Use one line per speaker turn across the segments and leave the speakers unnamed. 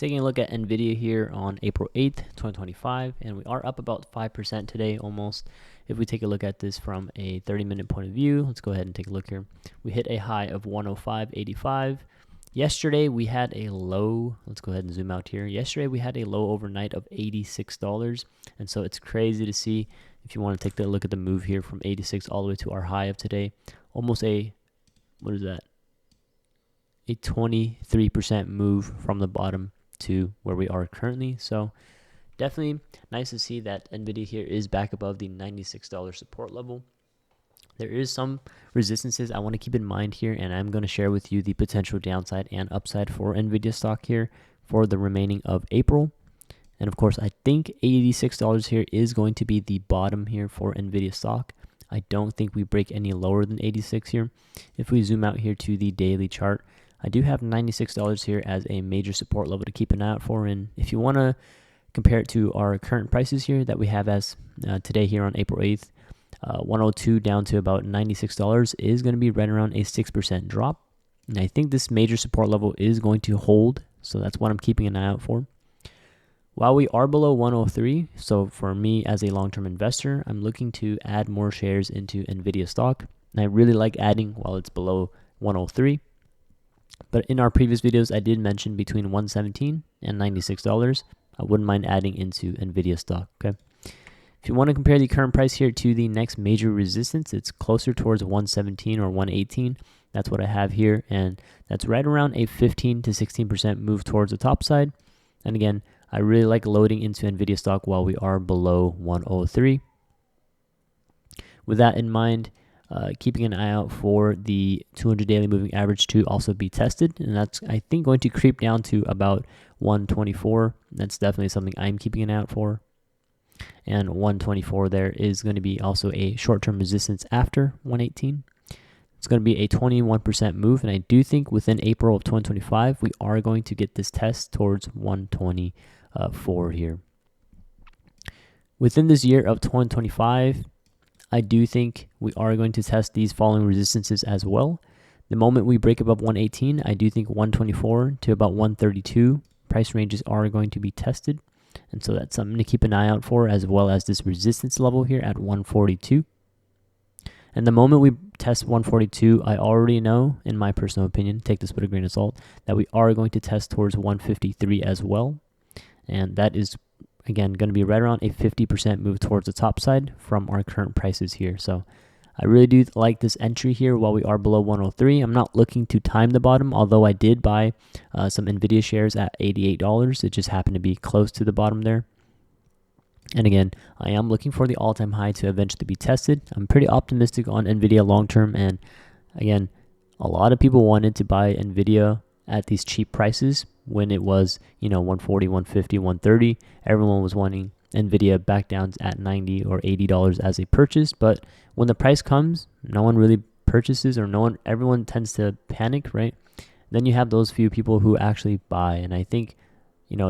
Taking a look at NVIDIA here on April 8th, 2025, and we are up about 5% today almost. If we take a look at this from a 30-minute point of view, let's go ahead and take a look here. We hit a high of 105.85. Yesterday we had a low, let's go ahead and zoom out here. Yesterday we had a low overnight of $86, and so it's crazy to see. If you want to take a look at the move here from 86 all the way to our high of today, almost a, what is that? A 23% move from the bottom to where we are currently. So definitely nice to see that NVIDIA here is back above the $96 support level. There is some resistances I want to keep in mind here, and I'm going to share with you the potential downside and upside for NVIDIA stock here for the remaining of April. And of course, I think $86 here is going to be the bottom here for NVIDIA stock. I don't think we break any lower than 86 here. If we zoom out here to the daily chart, I do have $96 here as a major support level to keep an eye out for. And if you want to compare it to our current prices here that we have as today here on April 8th, 102 down to about $96 is going to be right around a 6% drop. And I think this major support level is going to hold. So that's what I'm keeping an eye out for. While we are below 103, so for me as a long-term investor, I'm looking to add more shares into NVIDIA stock. And I really like adding while it's below 103. But in our previous videos, I did mention between 117 and $96. I wouldn't mind adding into NVIDIA stock, okay? If you want to compare the current price here to the next major resistance, it's closer towards 117 or 118. That's what I have here, and that's right around a 15 to 16% move towards the top side. And again, I really like loading into NVIDIA stock while we are below 103. With that in mind, keeping an eye out for the 200 daily moving average to also be tested, and that's, I think, going to creep down to about 124. That's definitely something I'm keeping an eye out for. And 124 there is going to be also a short-term resistance after 118. It's going to be a 21% move, and I do think within April of 2025, we are going to get this test towards 124 here. Within this year of 2025, I do think we are going to test these following resistances as well. The moment we break above 118, I do think 124 to about 132 price ranges are going to be tested. And so that's something to keep an eye out for, as well as this resistance level here at 142. And the moment we test 142, I already know, in my personal opinion, take this with a grain of salt, that we are going to test towards 153 as well. And that is, again, going to be right around a 50% move towards the top side from our current prices here. So I really do like this entry here while we are below 103. I'm not looking to time the bottom, although I did buy some NVIDIA shares at $88. It just happened to be close to the bottom there. And again, I am looking for the all-time high to eventually be tested. I'm pretty optimistic on NVIDIA long-term. And again, a lot of people wanted to buy NVIDIA at these cheap prices when it was, 140, 150, 130. Everyone was wanting NVIDIA back down at $90 or $80 as a purchase. But when the price comes, no one really purchases, or everyone tends to panic, right? Then you have those few people who actually buy. And I think,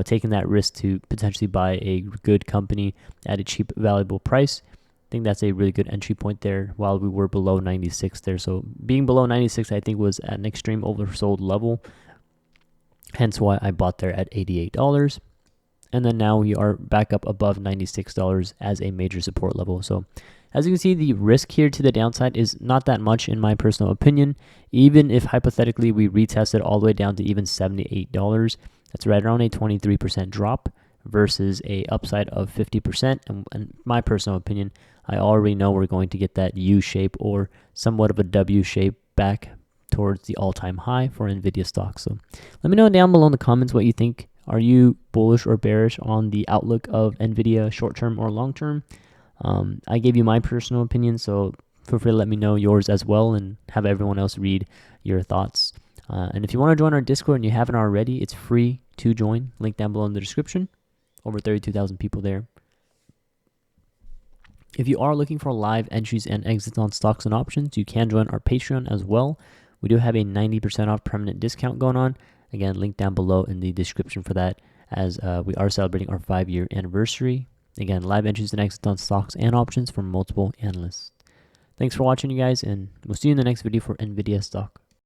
taking that risk to potentially buy a good company at a cheap, valuable price, I think that's a really good entry point there while we were below 96 there. So being below 96, I think, was at an extreme oversold level. Hence why I bought there at $88. And then now we are back up above $96 as a major support level. So as you can see, the risk here to the downside is not that much in my personal opinion. Even if hypothetically we retest it all the way down to even $78, that's right around a 23% drop versus a upside of 50%. And in my personal opinion, I already know we're going to get that U shape or somewhat of a W shape back towards the all-time high for NVIDIA stock. So let me know down below in the comments what you think. Are you bullish or bearish on the outlook of NVIDIA short-term or long-term? I gave you my personal opinion, so feel free to let me know yours as well and have everyone else read your thoughts. And if you want to join our Discord and you haven't already, it's free to join. Link down below in the description. Over 32,000 people there. If you are looking for live entries and exits on stocks and options, you can join our Patreon as well. We do have a 90% off permanent discount going on. Again, link down below in the description for that, as we are celebrating our 5-year anniversary. Again, live entries and exits on stocks and options from multiple analysts. Thanks for watching, you guys, and we'll see you in the next video for NVIDIA stock.